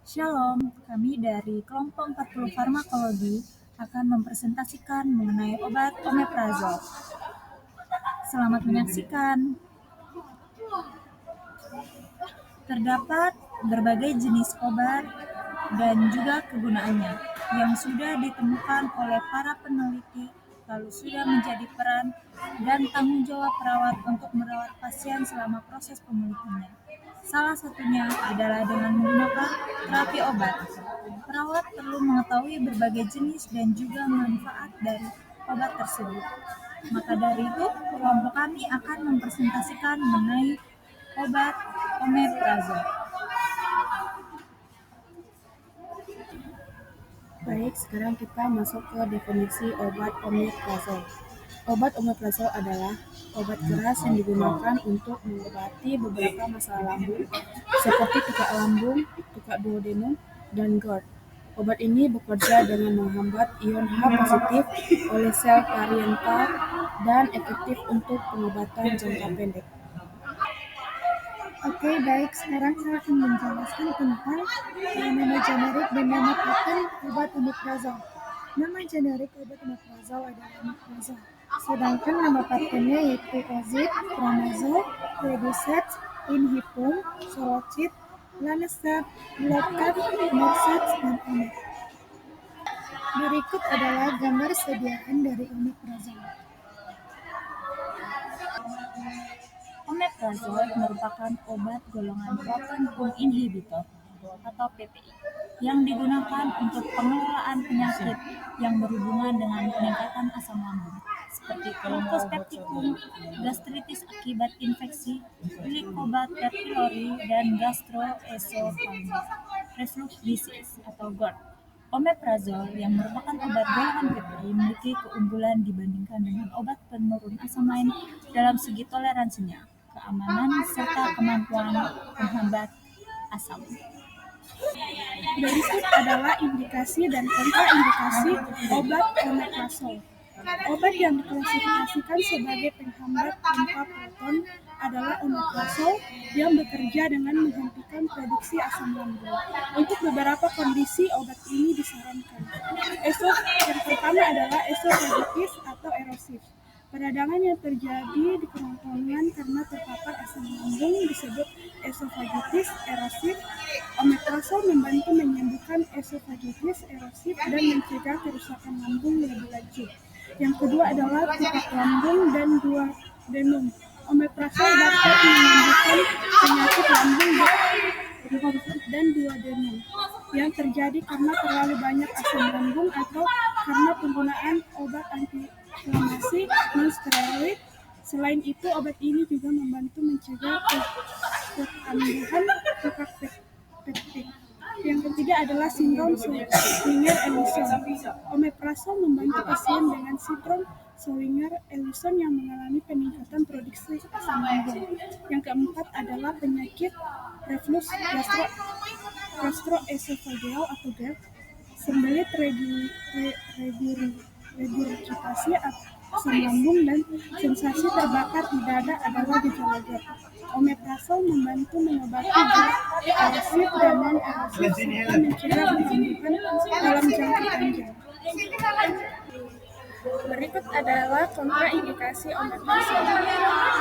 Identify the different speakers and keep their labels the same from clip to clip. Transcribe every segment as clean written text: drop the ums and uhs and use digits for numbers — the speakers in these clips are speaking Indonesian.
Speaker 1: Shalom, kami dari kelompok 40 Farmakologi akan mempresentasikan mengenai obat omeprazol. Selamat menyaksikan. Terdapat berbagai jenis obat dan juga kegunaannya yang sudah ditemukan oleh para peneliti, lalu sudah menjadi peran dan tanggung jawab perawat untuk merawat pasien selama proses pemulihannya. Salah satunya adalah dengan menggunakan terapi obat. Perawat perlu mengetahui berbagai jenis dan juga manfaat dari obat tersebut. Maka dari itu, kelompok kami akan mempresentasikan mengenai obat omeprazol.
Speaker 2: Baik, sekarang kita masuk ke definisi obat omeprazol. Obat omeprazol adalah obat keras yang digunakan untuk mengobati beberapa masalah lambung, seperti tukak lambung, tukak duodenum, dan GERD. Obat ini bekerja dengan menghambat ion H positif oleh sel parental dan efektif untuk pengobatan jangka pendek.
Speaker 3: Oke, baik. Sekarang saya akan menjelaskan tentang nama generik dan nama paten obat omeprazol. Nama generik obat omeprazol adalah omeprazol. Sedangkan nama patennya yaitu Ozid, Tramadol, Reducet, Inhibon, Sorocit, Lanesat, Lokat, Merset, dan Omet. Berikut adalah gambar sediaan dari omeprazol.
Speaker 1: Omeprazol merupakan obat golongan proton pump inhibitor atau PPI yang digunakan untuk pengelolaan penyakit yang berhubungan dengan peningkatan asam lambung seperti lupus peptikum, gastritis akibat infeksi, Helicobacter pylori, dan gastroesophageal reflux disease atau GERD. Omeprazol yang merupakan obat golongan PPI memiliki keunggulan dibandingkan dengan obat penurun asam lain dalam segi toleransinya, keamanan, serta kemampuan menghambat asam.
Speaker 3: Berikut adalah indikasi dan kontraindikasi obat omeprazol. Obat yang diklasifikasikan sebagai penghambat pompa proton adalah omeprazol yang bekerja dengan menghentikan produksi asam lambung. Untuk beberapa kondisi, obat ini disarankan. Yang pertama adalah esofagitis atau erosif. Peradangan yang terjadi di kerongkongan karena terpapar asam lambung disebut esofagitis erosif. Omeprazol membantu menyembuhkan esofagitis erosif dan mencegah kerusakan lambung lebih lanjut. Yang kedua adalah tukak lambung dan duodenum. Omeprazol dapat menyembuhkan penyakit lambung dan duodenum yang terjadi karena terlalu banyak asam lambung atau karena penggunaan obat antiinflamasi non-steroid. Selain itu, obat ini juga membantu mencegah kekambuhan tukak peptik. Yang ketiga adalah sindrom Schwinger-Ellison. Omeprazol membantu pasien dengan sindrom Schwinger-Ellison yang mengalami peningkatan produksi asam lambung. Yang keempat adalah penyakit reflux gastroesophageal atau GERD, sembelit regurgitasi asam lambung dan sensasi terbakar di dada adalah gejala GERD. Omeprazol membantu mengobati GERD erosif dan non-erosif serta mencegah penyembuhan dalam jangka panjang. Berikut adalah kontraindikasi omeprazol.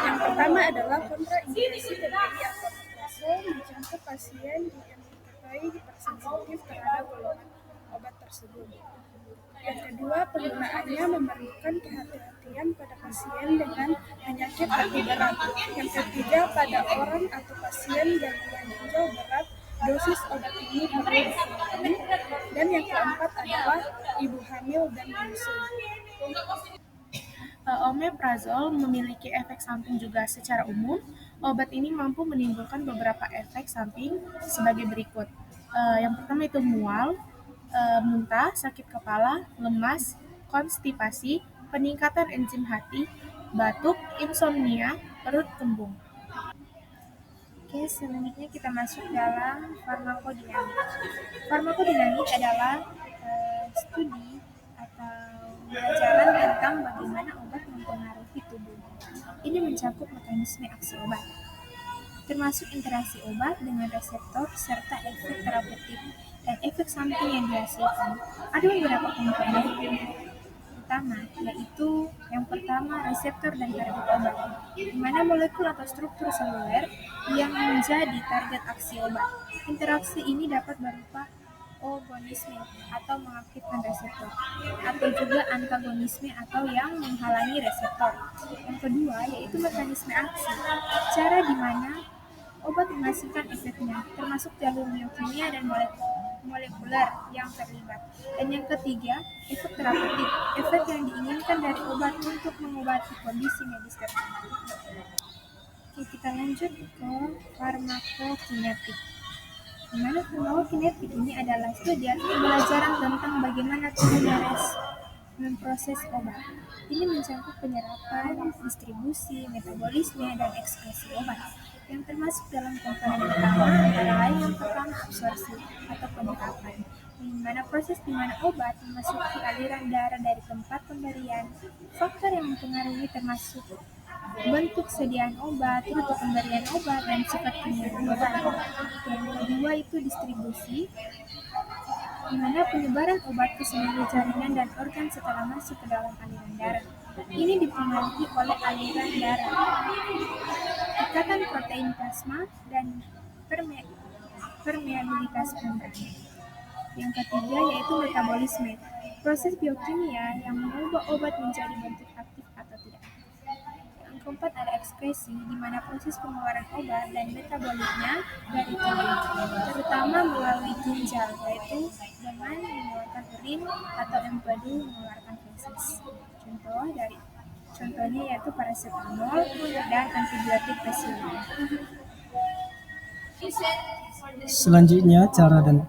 Speaker 3: Yang pertama adalah kontraindikasi PPI atau omeprazol mencakup pasien yang diketahui hipersensitif terhadap golongan obat tersebut. Yang kedua, penggunaannya memerlukan kehati-hatian pada pasien dengan penyakit hati berat. Yang ketiga, pada orang atau pasien gangguan ginjal berat, dosis obat ini perlu dikurangi. Dan yang keempat adalah ibu hamil dan menyusui.
Speaker 2: Omeprazol memiliki efek samping juga. Secara umum, obat ini mampu menimbulkan beberapa efek samping sebagai berikut. Yang pertama itu mual, muntah, sakit kepala, lemas, konstipasi, peningkatan enzim hati, batuk, insomnia, perut kembung. Oke, selanjutnya kita masuk dalam farmakodinamik. Farmakodinamik adalah studi atau pelajaran tentang bagaimana obat mempengaruhi tubuh. Ini mencakup mekanisme aksi obat. termasuk interaksi obat dengan reseptor serta efek terapeutik dan efek samping yang dihasilkan. Ada beberapa komponen utama, yaitu yang pertama reseptor dan target obat, di mana molekul atau struktur seluler yang menjadi target aksi obat. Interaksi ini dapat berupa agonisme atau mengaktifkan reseptor, atau juga antagonisme atau yang menghalangi reseptor. Yang kedua yaitu mekanisme aksi, cara di mana obat menghasilkan efeknya, termasuk jalur biokimia dan molekuler yang terlibat. Dan yang ketiga, efek terapeutik, efek yang diinginkan dari obat untuk mengobati kondisi medis tertentu. Oke, kita lanjut ke farmakokinetik. Di mana farmakokinetik ini adalah studi pembelajaran tentang bagaimana tubuh memproses obat. Ini mencakup penyerapan, distribusi, metabolisme, dan ekskresi obat, yang termasuk dalam komponen utama antara lain yang pertama absorpsi atau penyerapan, di mana proses di mana obat memasuki aliran darah dari tempat pemberian. Faktor yang mempengaruhi termasuk bentuk sediaan obat, rute pemberian obat, dan sifat kimia obat. Yang kedua itu distribusi, di mana penyebaran obat ke seluruh jaringan dan organ setelah masuk ke dalam aliran darah. Ini dipengaruhi oleh aliran darah, ikatan protein plasma, dan permeabilitas membran. Yang ketiga yaitu metabolisme, proses biokimia yang mengubah obat menjadi bentuk aktif atau tidak aktif. Yang keempat ada ekskresi, di mana proses pengeluaran obat dan metabolisnya dari tubuh, terutama melalui ginjal, yaitu dengan mengeluarkan urin atau empedu mengeluarkan feses. Contohnya yaitu paracetamol dan antibiotik penicillin.
Speaker 4: Selanjutnya, cara dan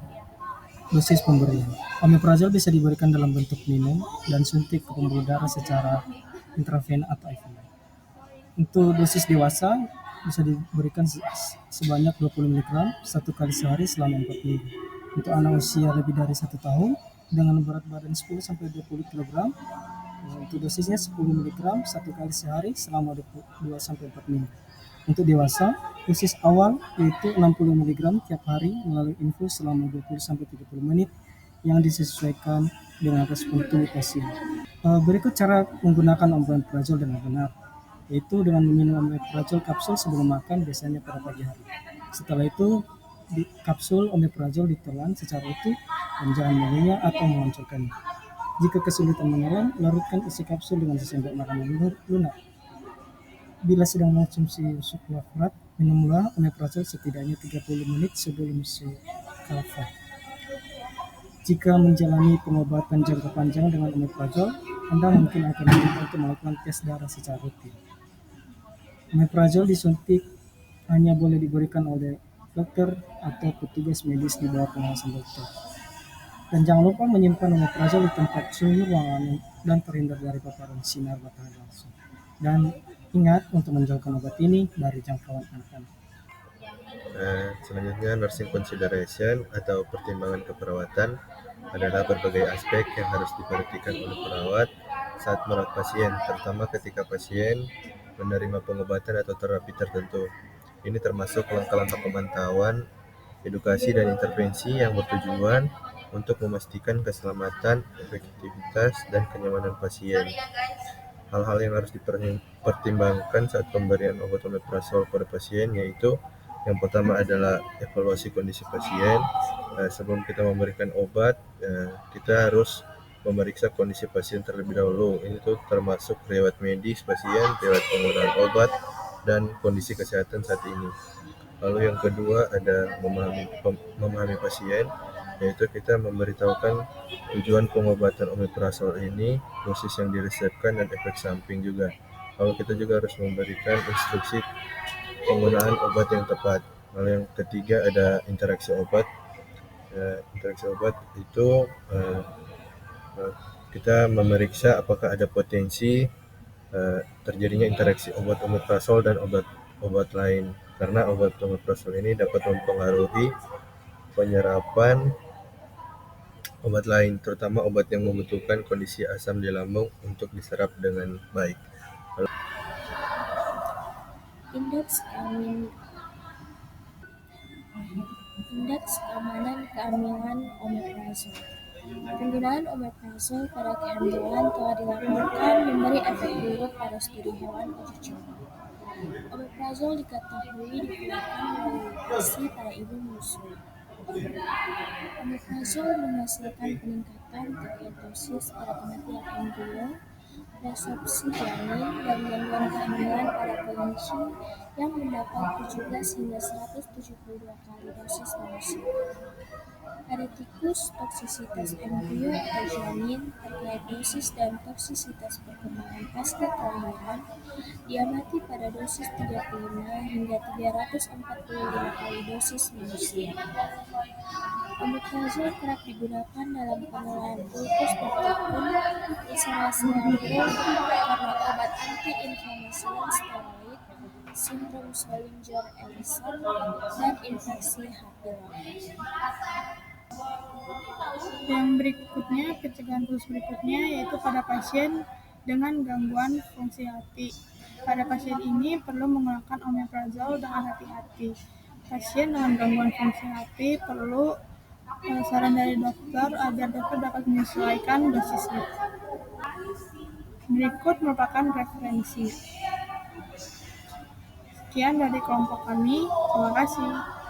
Speaker 4: dosis pemberian. Omeprazol bisa diberikan dalam bentuk minum dan suntik ke pembuluh darah secara intravena atau IV. Untuk dosis dewasa bisa diberikan sebanyak 20 mg satu kali sehari selama 4 minggu. Untuk anak usia lebih dari 1 tahun dengan berat badan 10-20 kg, untuk dosisnya 10 mg satu kali sehari selama 2-4 minggu. Untuk dewasa, dosis awal yaitu 60 mg tiap hari melalui infus selama 20-30 menit yang disesuaikan dengan respon tubuh pasien. Berikut cara menggunakan omeprazol dengan benar, yaitu dengan meminum omeprazol kapsul sebelum makan, biasanya pada pagi hari. Setelah itu, kapsul omeprazol ditelan secara utuh dan jangan mengunyah atau mengoncolkannya. Jika kesulitan menelan, larutkan isi kapsul dengan sesendok makanan lunak. Bila sedang mengonsumsi suplafrat, minumlah omeprazol setidaknya 30 menit sebelum suplafrat. Jika menjalani pengobatan jangka panjang dengan omeprazol, Anda mungkin akan diminta untuk melakukan tes darah secara rutin. Omeprazol disuntik hanya boleh diberikan oleh dokter atau petugas medis di bawah pengawasan dokter. Dan jangan lupa menyimpan omeprazol di tempat suhu ruangan dan terhindar dari paparan sinar matahari langsung. Dan ingat untuk menjauhkan obat ini dari jangkauan anak-anak.
Speaker 5: Selanjutnya, nursing consideration atau pertimbangan keperawatan adalah berbagai aspek yang harus diperhatikan oleh perawat saat merawat pasien, terutama ketika pasien menerima pengobatan atau terapi tertentu. Ini termasuk langkah-langkah pemantauan, edukasi, dan intervensi yang bertujuan untuk memastikan keselamatan, efektivitas, dan kenyamanan pasien. Hal-hal yang harus dipertimbangkan saat pemberian obat omeprazol pada pasien yaitu yang pertama adalah evaluasi kondisi pasien. Sebelum kita memberikan obat, kita harus memeriksa kondisi pasien terlebih dahulu. Ini tuh termasuk riwayat medis pasien, riwayat penggunaan obat, dan kondisi kesehatan saat ini. Lalu yang kedua ada memahami pasien, yaitu kita memberitahukan tujuan pengobatan omeprazol ini, dosis yang diresepkan, dan efek samping juga. Lalu kita juga harus memberikan instruksi penggunaan obat yang tepat. Lalu yang ketiga ada interaksi obat. Interaksi obat itu kita memeriksa apakah ada potensi terjadinya interaksi obat omeprazol dan obat lain, karena obat omeprazol ini dapat mempengaruhi penyerapan obat lain, terutama obat yang membutuhkan kondisi asam di lambung untuk diserap dengan baik.
Speaker 3: Indeks
Speaker 6: Indeks keamanan kehamilan omeprazol. Penggunaan omeprazol pada kehamilan telah dilaporkan memberi efek buruk pada studi hewan uji coba. Omeprazol diketahui dikeluarkan melalui ASI pada ibu menyusui. Omeprazol menghasilkan peningkatan terkait dosis pada kematian embrio, resorpsi janin, dan gangguan kehamilan pada kelinci yang mendapat 17 hingga 172 kali dosis manusia. Pada tikus, toksisitas embrio atau janin terkait dosis dan toksisitas perkembangan pasca kelahiran diamati pada dosis 35 hingga 345 kali dosis manusia. Omeprazol kerap digunakan dalam pengelolaan ulkus bertekun, isolasi lambung karena obat anti-inflamasi non-steroid, sindrom Zollinger-Ellison, dan infeksi H. pylori.
Speaker 3: Yang berikutnya, pencegahan khusus berikutnya yaitu pada pasien dengan gangguan fungsi hati. Pada pasien ini perlu menggunakan omeprazol dengan hati-hati. Pasien dengan gangguan fungsi hati perlu saran dari dokter agar dokter dapat menyesuaikan dosisnya. Berikut merupakan referensi. Sekian dari kelompok kami. Terima kasih.